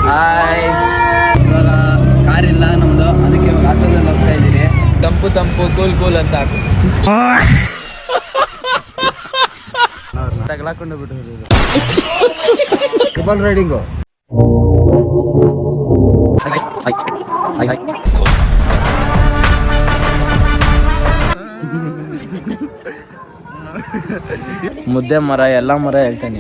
Hi, ಇವಾಗ car ಇಲ್ಲ ನಮ್ದು, ಅದಕ್ಕೆ ಇವಾಗ ಆಟೋದಲ್ಲಿ ಹೋಗ್ತಾ ಇದ್ದೀರಿ. ತಂಪು ತಂಪು ಕೂಲ್ ಕೂಲ್ ಅಂತ ಹಾಕು ತಗಲಾಕೊಂಡು ಬಿಟ್ಟು ಟ್ರಿಬಲ್ ರೈಡಿಂಗು. ಮುದ್ದೆ ಮರ ಎಲ್ಲ ಮರ ಹೇಳ್ತಾನೆ.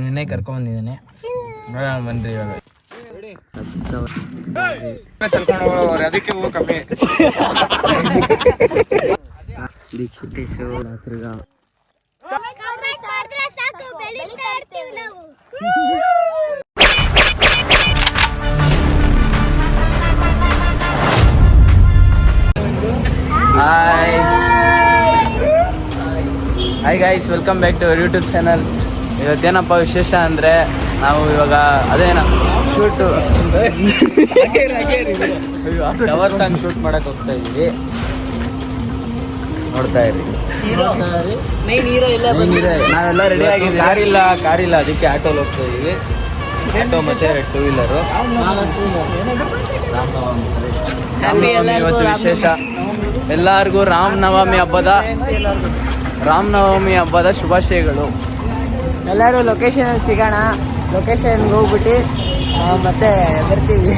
ನಿನ್ನೆ ಕರ್ಕೊಂಡ್ ಬಂದಿದ್ದಾನೆ ಬನ್ರಿ. ಇವಾಗ ಅದಕ್ಕೆ ಹೋಗೋ ಕಮ್ಮಿ. Hi guys, welcome back to our YouTube channel. ಇವತ್ತೇನಪ್ಪ ವಿಶೇಷ ಅಂದರೆ ನಾವು ಇವಾಗ ಅದೇನ ಶೂಟು ಕವರ್ ಸಾಂಗ್ ಶೂಟ್ ಮಾಡಕ್ಕೆ ಹೋಗ್ತಾ ಇದ್ದೀವಿ. ನೋಡ್ತಾ ಇರಿ, ನಾವೆಲ್ಲ ರೆಡಿ ಆಗಿದ್ದೀವಿ. ಕಾರಿಲ್ಲ ಅದಕ್ಕೆ ಆಟೋಲ್ಲಿ ಹೋಗ್ತಾ ಇದ್ದೀವಿ. ಆಟೋ ಮತ್ತೆ 2 ವೀಲರು. ಇವತ್ತು ವಿಶೇಷ, ಎಲ್ಲರಿಗೂ ರಾಮನವಮಿ ಹಬ್ಬದ ಶುಭಾಶಯಗಳು. ಎಲ್ಲರೂ ಲೊಕೇಶನಲ್ಲಿ ಸಿಗೋಣ. ಲೊಕೇಶನ್ಗೆ ಹೋಗ್ಬಿಟ್ಟು ಮತ್ತೆ ಬರ್ತೀವಿ.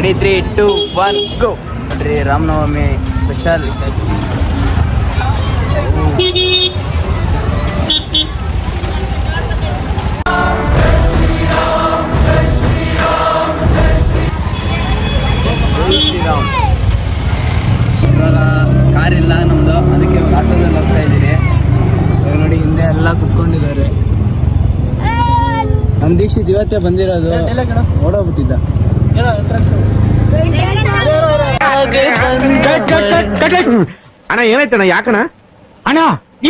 ರೆಡಿ 3, 2, 1 ಗೋ. ನೋಡ್ರಿ, ರಾಮನವಮಿ ಸ್ಪೆಷಲ್ ಇಷ್ಟ ಆಯ್ತು. ಶ್ರೀರಾಮ್. ಇವಾಗ ಕಾರ್ ಇಲ್ಲ ನಮ್ದು, ಅದಕ್ಕೆ ಇವಾಗ ಆಟೋದಲ್ಲಿ ಹೋಗ್ತಾ ಇದ್ದೀರಿ. ಇವಾಗ ನೋಡಿ, ಹಿಂದೆ ಎಲ್ಲ ಕುತ್ಕೊಂಡಿದ್ದಾರೆ. ನಮ್ಮ ದೀಕ್ಷಿತ್ ಇವತ್ತೇ ಬಂದಿರೋದು, ಓಡೋಗ್ಬಿಟ್ಟಿದ್ದ. ಅಣ್ಣ ಏನಾಯ್ತಣ್ಣ? ಯಾಕಣ್ಣ? ಅಣ್ಣ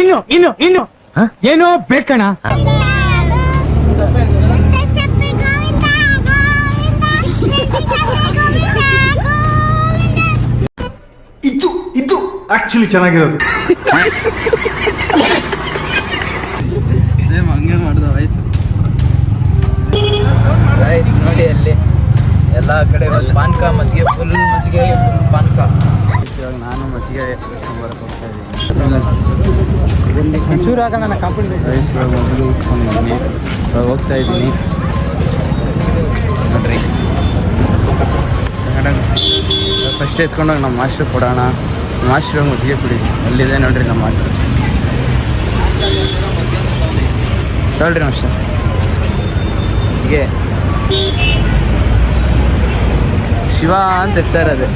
ಇನ್ನು ಏನೋ ಬೇಕಣ್ಣ. ಇದು ಆಕ್ಚುಲಿ ಚೆನ್ನಾಗಿರೋದು. ಸೇಮ್ ಹಂಗೆ ಮಾಡ್ದ ವಯಸ್ಸು. ನೋಡಿ, ಅಲ್ಲಿ ಎಲ್ಲ ಕಡೆ ಪಾನ್ಕ, ಮಜ್ಜಿಗೆ, ಫುಲ್ ಪಾನ್ಕ. ಇವಾಗ ನಾನು ಮಜ್ಜಿಗೆ ಇಸ್ಕೊಂಡ್ಬರಕ್ಕೆ ಹೋಗ್ತಾ ಇದ್ದೀನಿ. ಇವಾಗ ಮಜ್ಜಿಗೆ ಇಸ್ಕೊಂಡಿದ್ದೀನಿ. ಇವಾಗ ಹೋಗ್ತಾ ಇದ್ದೀನಿ. ನೋಡ್ರಿ, ಫಸ್ಟ್ ಎತ್ಕೊಂಡೋಗಿ ನಮ್ಮ ಮಾಸ್ಟ್ರಿಗೆ ಕೊಡೋಣ. ಮಾಸ್ಟ್ರಿಗೆ ಮಜ್ಜಿಗೆ ಕುಡಿ. ಅಲ್ಲಿದೆ ನೋಡ್ರಿ ನಮ್ಮ ಮಾಸ್ಟ್ರು. ಹೇಳ್ರಿ ಮಾಸ್ಟರ್, ಮಜ್ಜಿಗೆ ಶಿವ ಅಂತ ಇರ್ತಾ ಇರೋದು.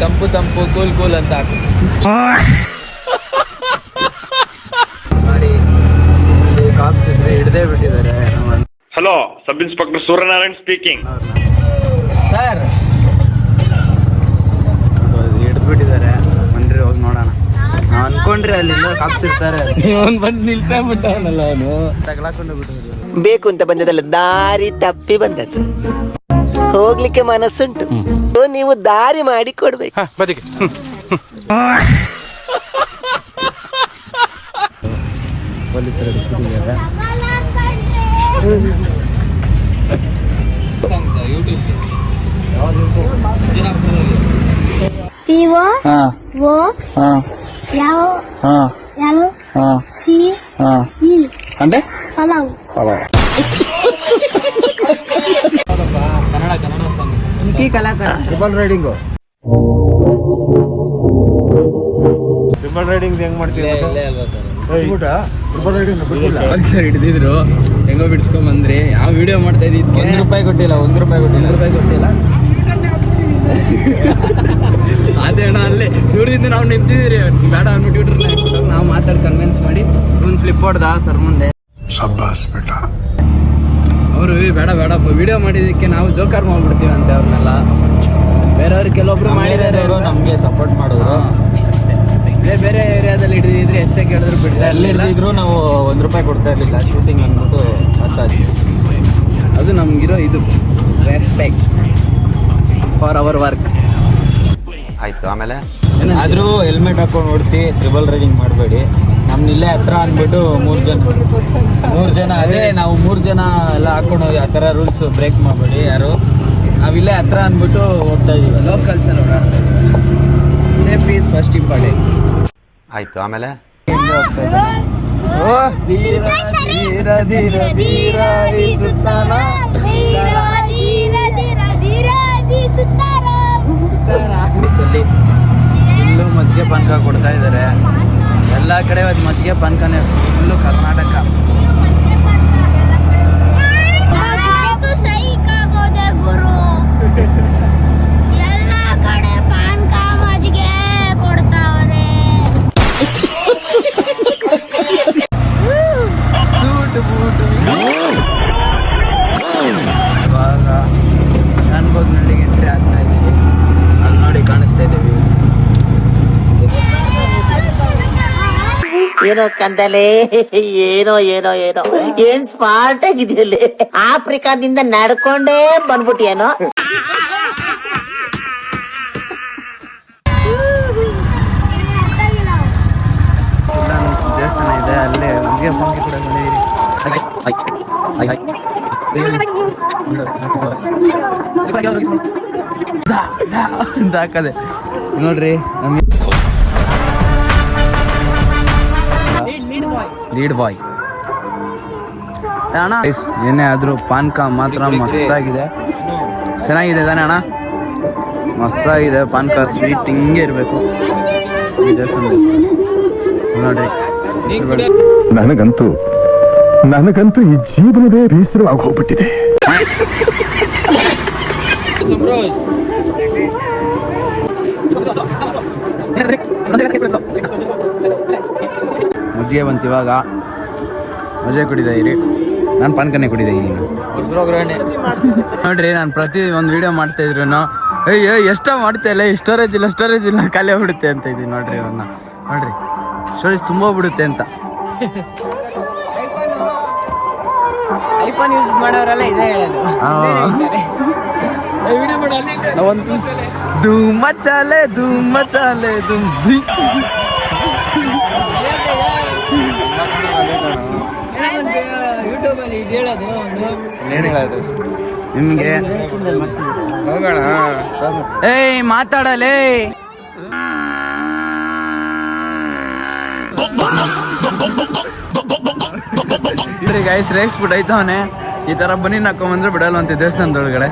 ತಂಪು ತಂಪು ಕೂಲ್ ಕೂಲ್ ಅಂತ ಹಾಕು ಮಾಡಿ. ಇಲ್ಲಿ ಕಾಪ್ಸ್ ಇದ್ರೆ ಹಿಡ್ದೇ ಬಿಟ್ಟಿದ್ದಾರೆ. Hello, sub inspector Suryanarayan speaking. Sir, ಹಿಡಿದ್ಬಿಟ್ಟಿದ್ದಾರೆ. ಬನ್ರಿ ಹೋಗಿ ನೋಡೋಣ. ನಾವು ಅನ್ಕೊಂಡ್ರಿ ಅಲ್ಲಿಂದ ಕಾಪ್ಸ್ ಇರ್ತಾರೆ. ಅವನು ಬಂದು ನಿಲ್ಸಾಬಿಟ್ಟವನಲ್ಲ, ಅವನು ತಗಲಾಕೊಂಡು ಬಿಟ್ಟಿದ್ರು. ಬೇಕು ಅಂತ ಬಂದದಲ್ಲ, ದಾರಿ ತಪ್ಪಿ ಬಂದದ್ದು. ಹೋಗ್ಲಿಕ್ಕೆ ಮನಸ್ಸುಂಟು, ನೀವು ದಾರಿ ಮಾಡಿ ಕೊಡ್ಬೇಕು. ಬದಿಗೆ ಪೊಲೀಸರು ಹಿಡಿದಿದ್ದಾರೆ. అంటే ಕನ್ನಡ ಸಾಂಗ್. ಕಲಾಕಾರ. Triple riding. ಟ್ರಿಬಲ್ ರೈಡಿಂಗ್ ಹೆಂಗ್ ಮಾಡ್ತೀವಿ? ಟ್ರಿಬಲ್ ರೈಡಿಂಗ್ ಸರ್ ಹಿಡಿದಿದ್ರು, ಹೆಂಗೋ ಬಿಡ್ಸ್ಕೊಂಡ್ ಬಂದ್ರಿ. ಯಾವ ವಿಡಿಯೋ ಮಾಡ್ತಾ ಇದ್ದೀವಿ? ₹1 ಕೊಟ್ಟಿಲ್ಲ. ಅದೇಣ ಅಲ್ಲಿ ದೂರದಿಂದ ನಾವು ನಿಂತಿದ್ದೀರಿ. ಬೇಡ ಅಂದ್ಬಿಟ್ಟು ನಾವು ಮಾತಾಡಿ ಕನ್ವಿನ್ಸ್ ಮಾಡಿ ಒಂದು ಫ್ಲಿಪ್ ಹೊಡ್ದ ಸರ್ ಮುಂದೆ. ಅವರು ಬೇಡ ವಿಡಿಯೋ ಮಾಡಿದ್ದಕ್ಕೆ ನಾವು ಜೋಕರ್ ಮಾಡ್ಬಿಡ್ತೀವಿ ಅಂತ ಅವ್ರನ್ನೆಲ್ಲ. ಬೇರೆಯವ್ರು ಕೆಲವೊಬ್ರು ಮಾಡಿದ್ದಾರೆ, ನಮಗೆ ಸಪೋರ್ಟ್ ಮಾಡಿದ್ರು. ಬೇರೆ ಏರಿಯಾದಲ್ಲಿ ಹಿಡಿದಿದ್ರೆ ಎಷ್ಟೇ ಕೇಳಿದ್ರು ಬಿಡ್ತಾ ಇದ್ರು. ನಾವು ₹1 ಕೊಡ್ತಾ ಇರಲಿಲ್ಲ ಶೂಟಿಂಗ್ ಅಂದ್ಬಿಟ್ಟು ಮಸಾಜ್. ಅದು ನಮಗಿರೋ ಇದು ರೆಸ್ಪೆಕ್ಟ್ ಫಾರ್ ಅವರ್ ವರ್ಕ್. ಆಯ್ತು ಆಮೇಲೆ ಆದ್ರೂ ಹೆಲ್ಮೆಟ್ ಹಾಕೊಂಡು ಓಡಿಸಿ ಟ್ರಿಬಲ್ ರೈಡಿಂಗ್ ಮಾಡಬೇಡಿ. ನಮ್ನ ಇಲ್ಲೇ ಹತ್ರ ಅಂದ್ಬಿಟ್ಟು ಮೂರು ಜನ ಅದೇ ನಾವು 3 ಜನ ಎಲ್ಲ ಹಾಕೊಂಡು ಆ ಥರ ರೂಲ್ಸ್ ಬ್ರೇಕ್ ಮಾಡಬೇಡಿ ಯಾರು. ನಾವಿಲ್ಲೇ ಹತ್ರ ಅಂದ್ಬಿಟ್ಟು ಹೋಗ್ತಾ ಇದೀವಿ. Locals safety is first important. ಆಯ್ತು ಆಮೇಲೆ ಇಲ್ಲೂ ಮಜ್ಜಿಗೆ ಪಾನಕ ಕೊಡ್ತಾ ಇದ್ದಾರೆ. ಎಲ್ಲ ಕಡೆ ಒಂದು ಮಜ್ಜಿಗೆ ಪಾನಕನೇ ಫುಲ್ಲು ಕರ್ನಾಟಕ. ಎಲ್ಲ ಕಡೆ ಪಾನಕ ಮಜ್ಜಿಗೆ ಕೊಡ್ತಾವ್ರೆ. ಇವಾಗ ನನ್ಗೋಗ್ನಳ್ಳಿಗೆ ಎಂಟ್ರಿ ಆಗ್ತಾ ಇದ್ದೀವಿ. ಅಲ್ಲಿ ನೋಡಿ ಕಾಣಿಸ್ತಾ ಇದ್ದೀವಿ. ಏನೋ ಕಂದಲೆ ಏನೋ ಏನೋ ಏನೋ ಏನ್ ಸ್ಮಾರ್ಟ್ ಆಗಿದೆಯಲ್ಲಿ. ಆಫ್ರಿಕಾದಿಂದ ನಡ್ಕೊಂಡೇ ಬಂದ್ಬಿಟ್ಟಿಯೇನೋ. ದೇವಸ್ಥಾನ ಇದೆ, ಅಲ್ಲೇ ಮಜ್ಜಿಗೆ ಪಾನಕ ಕೂಡ ಬಂದಿದ್ದೀರಿ. ಅಂತ ಹಾಕದೆ ನೋಡ್ರಿ ನಮಗೆ ಲೀಡ್ ಬಾಯ್ ಅಣ್ಣ. ಏನೇ ಆದ್ರೂ ಪಾನಕ ಮಾತ್ರ ಮಸ್ತಾಗಿದೆ, ಚೆನ್ನಾಗಿದೆ ತಾನೆ ಅಣ್ಣ? ಮಸ್ತಾಗಿದೆ ಪಾನಕ, ಸ್ವೀಟ್ ಹಿಂಗೆ ಇರಬೇಕು ಈ ದೇವಸ್ಥಾನದಲ್ಲಿ ನೋಡ್ರಿ. ನನಗಂತೂ ಈ ಜೀವನವೇ ಬೇಸರವಾಗಿ ಹೋಗ್ಬಿಟ್ಟಿದೆ. ಮಜ್ಜಿಗೆ ಬಂತು ಇವಾಗ, ಮಜ್ಜಿಗೆ ಕುಡಿತಾ ಇರಿ. ನಾನು ಪಾನಕನೇ ಕುಡಿತಾ ಇದ್ದೀನಿ ನೋಡ್ರಿ. ನಾನು ಪ್ರತಿ ಒಂದು ವಿಡಿಯೋ ಮಾಡ್ತಾ ಇದ್ರು ಅಯ್ಯೋ ಎಷ್ಟ ಮಾಡ್ತಾ ಇಲ್ಲ, ಸ್ಟೋರೇಜ್ ಇಲ್ಲ ಖಾಲಿ ಆಗ್ಬಿಡುತ್ತೆ ಅಂತ ಇದ್ದೀನಿ ನೋಡ್ರಿ. ನನ್ನ ನೋಡ್ರಿ ಸ್ಟೋರೇಜ್ ತುಂಬ ಬಿಡುತ್ತೆ ಅಂತ. ಐಫೋನ್ ಯೂಸ್ ಮಾಡೋರೆಲ್ಲ ಇದೇ ಹೇಳೋದು. ಧೂಮ ಚಾಲೆ ದುಂಬಿ ಯೂಟ್ಯೂಬ್ ಅಲ್ಲಿ ಇದು ಹೇಳೋದು ಏನು ಹೇಳೋದು ನಿಮ್ಗೆ? ಹೋಗೋಣ. ಏಯ್ ಮಾತಾಡಲೇ. ಗೈಸ್ ರೇಗ್ಸ್ಬಿಟ್ಟು ಐತವನೆ. ಈ ತರ ಬನ್ನಿ ಹಾಕೊಂಬಂದ್ರೆ ಬಿಡಲ್ಲ ಅಂತ ದೇವಸ್ಥಾನದೊಳಗಡೆ.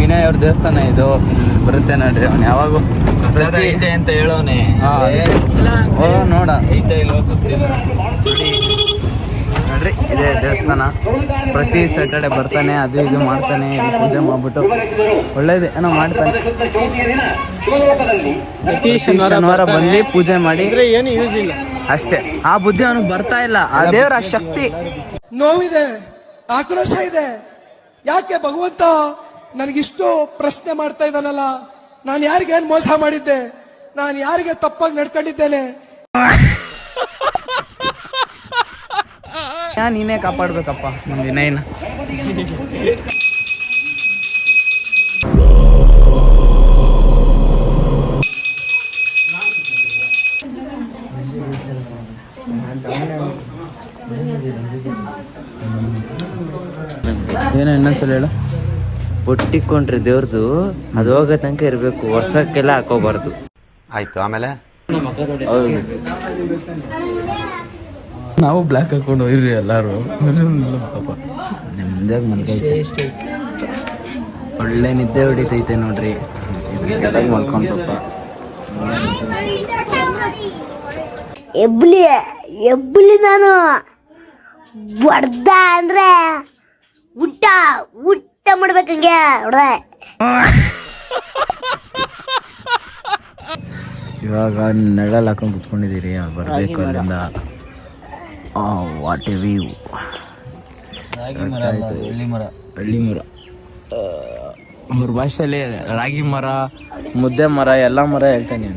ವಿನಯ್ ಅವ್ರ ದೇವಸ್ಥಾನ ಇದು ಬರುತ್ತೆ ನೋಡ್ರಿ. ಅವ್ನು ಯಾವಾಗೂ ಐತೆ ಅಂತ ಹೇಳೋನೆ. ಓ ನೋಡ ಐತೆ ಇಲ್ವೋ ಗೊತ್ತಿಲ್ಲ ನೋಡ್ರಿ. ಇದೇ ದೇವಸ್ಥಾನ, ಪ್ರತಿ ಸ್ಯಾಟರ್ಡೆ ಬರ್ತಾನೆ, ಅದು ಇದು ಮಾಡ್ತಾನೆ, ಇಲ್ಲಿ ಪೂಜೆ ಮಾಡ್ಬಿಟ್ಟು ಒಳ್ಳೇದು ಏನೋ ಮಾಡ್ತಾನೆ. ಪ್ರತಿ ಶನಿವಾರ ಬಂದು ಪೂಜೆ ಮಾಡಿ ಏನು ಯೂಸ್ ಇಲ್ಲ ಅಷ್ಟೇ. ಆ ಬುದ್ಧಿ ಅವನಿಗೆ ಬರ್ತಾ ಇಲ್ಲ, ಆ ದೇವರ ಶಕ್ತಿ. ನೋವಿದೆ, ಆಕ್ರೋಶ ಇದೆ. ಯಾಕೆ ಭಗವಂತ ನನಗಿಷ್ಟು ಪ್ರಶ್ನೆ ಮಾಡ್ತಾ ಇದ್ದಾನಲ್ಲ? ನಾನು ಯಾರಿಗೆ ಏನ್ ಮೋಸ ಮಾಡಿದ್ದೆ? ನಾನು ಯಾರಿಗೆ ತಪ್ಪಾಗಿ ನಡ್ಕೊಂಡಿದ್ದೇನೆ? ನೀನೇ ಕಾಪಾಡ್ಬೇಕಪ್ಪ ನಮ್ಮ ವಿನಯ್ನ. ಏನೋ ಇನ್ನೊಂದ್ಸಲ ಹೇಳು. ಒಟ್ಟಿಕೊಂಡ್ರೆ ದೇವ್ರದು ಅದು ಹೋಗೋ ತನಕ ಇರಬೇಕು, ವರ್ಷಕ್ಕೆಲ್ಲ ಹಾಕೋಬಾರ್ದು. ಆಯ್ತು ಆಮೇಲೆ ನಾವು ಬ್ಲ್ಯಾಕ್ ಹಾಕೊಂಡು ಹೋಗಿರಿ ಎಲ್ಲಾರು. ಪಾಪ ನಿಮ್ದಾಗ ಮಲ್ಕೈತೆ, ಒಳ್ಳೆ ನಿದ್ದೆ ಹೊಡಿತೈತೆ ನೋಡ್ರಿ. ಮಲ್ಕೊಂಡು ಪಾಪ ಎಬ್ಬಲಿ ನಾನು ಹೊಡ್ದ ಅಂದ್ರೆ ಊಟ ಮಾಡ್ಬೇಕಂಗೆ ಹೊಡ್ದೆ. ಇವಾಗ ನೆರಳಲ್ಲಿ ಹಾಕೊಂಡು ಕುತ್ಕೊಂಡಿದ್ದೀರಿ, ಬರ್ಬೇಕು ಅಲ್ಲಿಂದ. What A view. ಹಳ್ಳಿ ಮರ ಅವ್ರ ಭಾಷೆಯಲ್ಲಿ ರಾಗಿ ಮರ, ಮುದ್ದೆ ಮರ, ಎಲ್ಲ ಮರ ಹೇಳ್ತಾನೆ.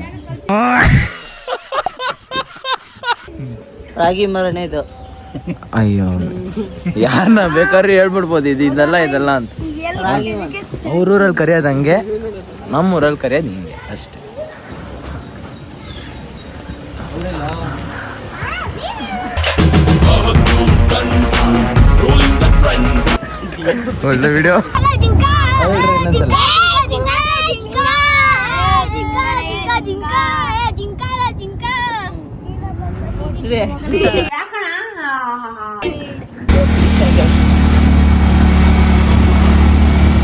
ರಾಗಿ ಮರನೇ ಇದು. ಅಯ್ಯೋ ಯಾರನ್ನ ಬೇಕಾದ್ರೆ ಹೇಳ್ಬಿಡ್ಬೋದು ಇದೆಲ್ಲ ಅಂತ. ಅವ್ರೂರಲ್ಲಿ ಕರೆಯೋದು ಹಂಗೆ, ನಮ್ಮೂರಲ್ಲಿ ಕರೆಯೋದು ಹಿಂಗೆ ಅಷ್ಟೇ. ಒಳ್ಳೆ ವಿಡಿಯೋ.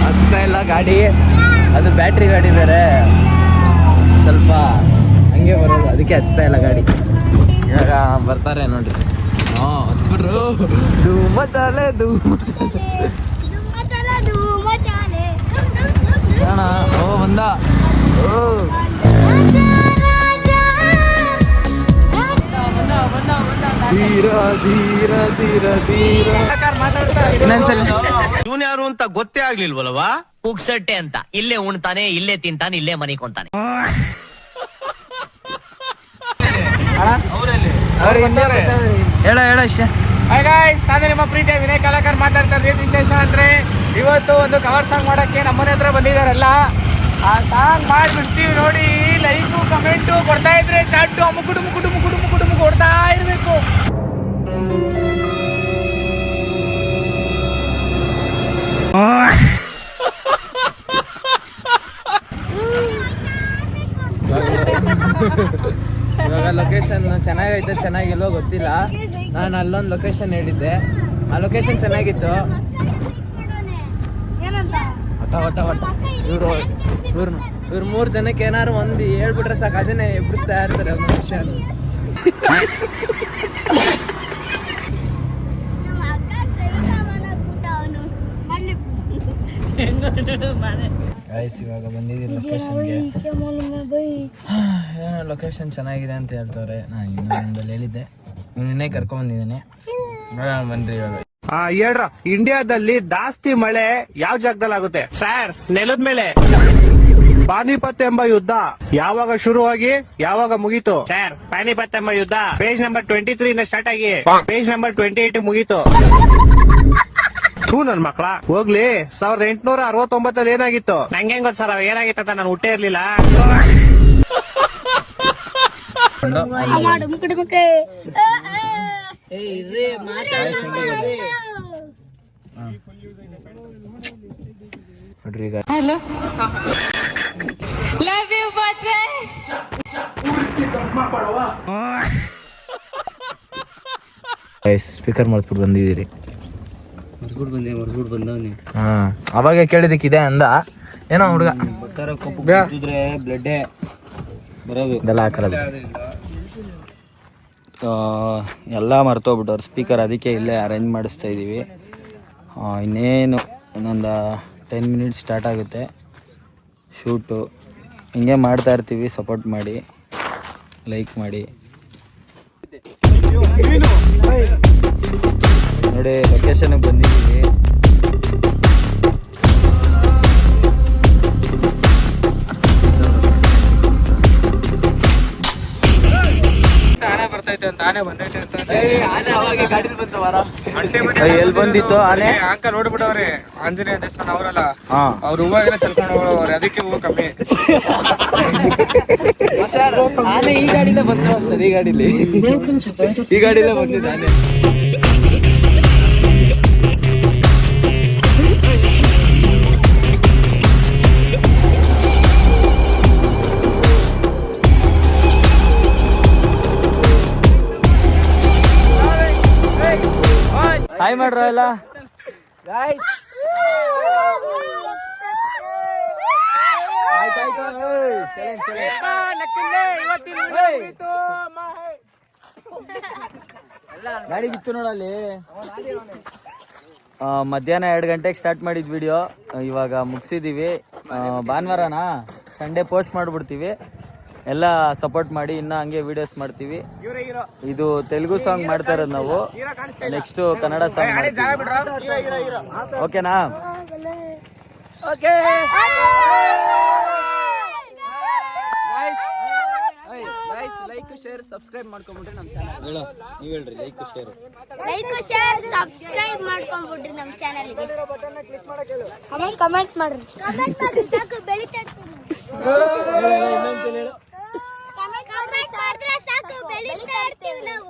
ಹತ್ತಾ ಇಲ್ಲ ಗಾಡಿ, ಅದು ಬ್ಯಾಟ್ರಿ ಗಾಡಿ ಬೇರೆ, ಸ್ವಲ್ಪ ಹಂಗೆ ಬರೋದು, ಅದಕ್ಕೆ ಹತ್ತಾ ಇಲ್ಲ ಗಾಡಿ. ಇವಾಗ ಬರ್ತಾರೆ ನೋಡ್ರಿ. ಹಚ್ಬಿಟ್ರು. ಧೂಮ ಚಾಲೆ ಅಣ್ಣ. ಓ ಬಂದ. ಓ ಇವನ್ ಯಾರು ಅಂತ ಗೊತ್ತೇ ಆಗ್ಲಿಲ್ವಲ್ವಾ? ಪುಕ್ಸಟ್ಟೆ ಅಂತ. ಇಲ್ಲೇ ಉಣ್ತಾನೆ, ಇಲ್ಲೇ ತಿಂತಾನೆ, ಇಲ್ಲೇ ಮನಿಕೊಂತಾನೆ. ಹೇಳ ಇಷ್ಟ. ಹಾಯ್ ಗಾಯ್ಸ್, ನಾನು ನಿಮ್ಮ ಪ್ರೀತಿಯ ವಿನಯ್ ಕಲಾಕರ್ ಮಾತಾಡ್ತಾ ಇದ್ದೀನಿ. ವಿಶೇಷ ಅಂದ್ರೆ ಇವತ್ತು ಒಂದು ಕವರ್ ಸಾಂಗ್ ಮಾಡಕ್ಕೆ ನಮ್ಮನೆ ಹತ್ರ ಬಂದಿದ್ದಾರಲ್ಲ, ಆ ಸಾಂಗ್ ಮಾಡ್ಬಿಡ್ತೀವಿ ನೋಡಿ. ಲೈಕು ಕಮೆಂಟು ಕೊಡ್ತಾ ಇದ್ರೆ ಚಾಟು ಮುಗುಡು ಕೊಡ್ತಾ ಇರ್ಬೇಕು. ಇವಾಗ ಲೊಕೇಶನ್ ಚೆನ್ನಾಗೈತೆ, ಚೆನ್ನಾಗಿಲ್ವೋ ಗೊತ್ತಿಲ್ಲ. ನಾನು ಅಲ್ಲೊಂದು ಲೊಕೇಶನ್ ಹೇಳಿದ್ದೆ, ಆ ಲೊಕೇಶನ್ ಚೆನ್ನಾಗಿತ್ತು. ಇವ್ರು 3 ಜನಕ್ಕೆ ಏನಾದ್ರು ಒಂದು ಹೇಳ್ಬಿಟ್ರೆ ಸಾಕು, ಅದನ್ನೇ ಎಬ್ಬಿಸ್ತಾ ಇರ್ತಾರೆ ಒಂದು ವಿಷಯ. ಇವಾಗ ಬಂದಿದ್ದೀವಿ ಲೊಕೇಶನ್ಗೆ. ಏನೋ ಲೊಕೇಶನ್ ಚೆನ್ನಾಗಿದೆ ಅಂತ ಹೇಳ್ತವ್ರೆ. ನಾನು ಇನ್ನೊಂದಲ್ಲಿ ಹೇಳಿದ್ದೆ, ನಿನ್ನೆ ಕರ್ಕೊಂಡ್ಬಂದಿದ್ದೇನೆ. ಬನ್ರಿ ಇವಾಗ. ಹೇಳ್ರ, ಇಂಡಿಯಾದಲ್ಲಿ ಜಾಸ್ತಿ ಮಳೆ ಯಾವ ಜಾಗದಲ್ಲಿ ಆಗುತ್ತೆ ಸರ್? ನೆಲದ ಮೇಲೆ. ಪಾನಿಪತ್ ಎಂಬ ಯುದ್ಧ ಯಾವಾಗ ಶುರುವಾಗಿ ಯಾವಾಗ ಮುಗೀತು ಸರ್? ಪಾನಿಪತ್ ಎಂಬ ಯುದ್ಧ ಪೇಜ್ ನಂಬರ್ 23 ಇಂದ ಸ್ಟಾರ್ಟ್ ಆಗಿ ಪೇಜ್ ನಂಬರ್ 28 ಮುಗೀತು. ನನ್ ಮಕ್ಳ ಹೋಗ್ಲಿ. 1869 ಏನಾಗಿತ್ತು? ನಂಗೆ ಹೆಂಗ್ ಗೊತ್ತು ಸರ್ ಏನಾಗಿತ್ತು ಅಂತ? ನಾನು ಹುಟ್ಟೇ ಇರ್ಲಿಲ್ಲ. ಸ್ಪೀಕರ್ ಮಾಡ್ಬಿಟ್ಟು ಬಂದಿದ್ದೀರಿ. ಅವಾಗ ಕೇಳಿದಕ್ಕಿದೆ ಅಂದ ಏನೋ ಹುಡುಗ. ಬ್ಲಡ್ ಬರೋದು ಇದೆಲ್ಲ ಹಾಕಲ್ಲ. ಎಲ್ಲ ಮರ್ತೋಗ್ಬಿಟ್ಟವ್ರು ಸ್ಪೀಕರ್, ಅದಕ್ಕೆ ಇಲ್ಲೇ ಅರೇಂಜ್ ಮಾಡಿಸ್ತಾ ಇದ್ದೀವಿ. ಇನ್ನೇನು ಇನ್ನೊಂದು 10 ಮಿನಿಟ್ಸ್ ಸ್ಟಾರ್ಟ್ ಆಗುತ್ತೆ ಶೂಟು. ಹಿಂಗೆ ಮಾಡ್ತಾ ಇರ್ತೀವಿ. ಸಪೋರ್ಟ್ ಮಾಡಿ, ಲೈಕ್ ಮಾಡಿ. ನೋಡಿ ಲೊಕೇಶನ್ಗೆ ಬಂದಿದ್ದೀವಿ. ಎಲ್ಲಿ ಬಂದಿತ್ತು ಆನೆ? ಅಂಕ ನೋಡ್ಬಿಟ್ಟವ್ರೆ, ಆಂಜನೇಯ ದೇವಸ್ಥಾನ ಅವರಲ್ಲ, ಅವ್ರ ಹೂವಾಗೆಲ್ಲ ಚಲ್ಕೊಂಡು ಹೋಗೋರು, ಅದಕ್ಕೆ ಹೂವು ಕಮ್ಮಿ. ಆನೆ ಈ ಗಾಡಿಲೇ ಬಂತು ಸರ್, ಈ ಗಾಡಿಲಿ ಬಂದಿದ್ದ ಆನೆ. ಹಾಯ್ ಮಾಡ್ರ ಎಲ್ಲ. ಗಾಡಿ ಬಿತ್ತು ನೋಡಲ್ಲಿ. ಮಧ್ಯಾಹ್ನ 2 ಗಂಟೆಗೆ ಸ್ಟಾರ್ಟ್ ಮಾಡಿದ್ ವಿಡಿಯೋ, ಇವಾಗ ಮುಗಿಸಿದೀವಿ. ಭಾನುವಾರನಾ ಸಂಡೇ ಪೋಸ್ಟ್ ಮಾಡ್ಬಿಡ್ತೀವಿ. ಎಲ್ಲ ಸಪೋರ್ಟ್ ಮಾಡಿ, ಇನ್ನ ಹಂಗೆ ವಿಡಿಯೋಸ್ ಮಾಡ್ತೀವಿ. ಇದು ತೆಲುಗು ಸಾಂಗ್ ಮಾಡ್ತಾ ಇರೋದು ನಾವು. ನೆಕ್ಸ್ಟ್ ಕನ್ನಡ ಸಾಂಗ್ ಮಾಡ್ತೀವಿ. ಓಕೆನಾ? Okay. Guys like share subscribe ಮಾಡ್ಕೊಂಬಿಟ್ರೆ ನಮ್ಮ ಚಾನಲ್ ಹೇಳು ನೀವ್ ಹೇಳ್ರಿ ಲೈಕ್ ಶೇರ್ ಸಬ್ಸ್ಕ್ರೈಬ್ ಮಾಡ್ಕೊಂಡ್ಬಿಡ್ರಿ ನಮ್ಮ ಚಾನಲ್ಗೆ ಕಮೆಂಟ್ ಮಾಡ್ರಿ ಸಾಕು ಬೆಳಿತಾ ಇರ್ತೀವಿ ಕಮೆಂಟ್ ಮಾಡಿದ್ರೆ ಸಾಕು ಬೆಳಿತಾ ಇರ್ತೀವಿ ನಾವು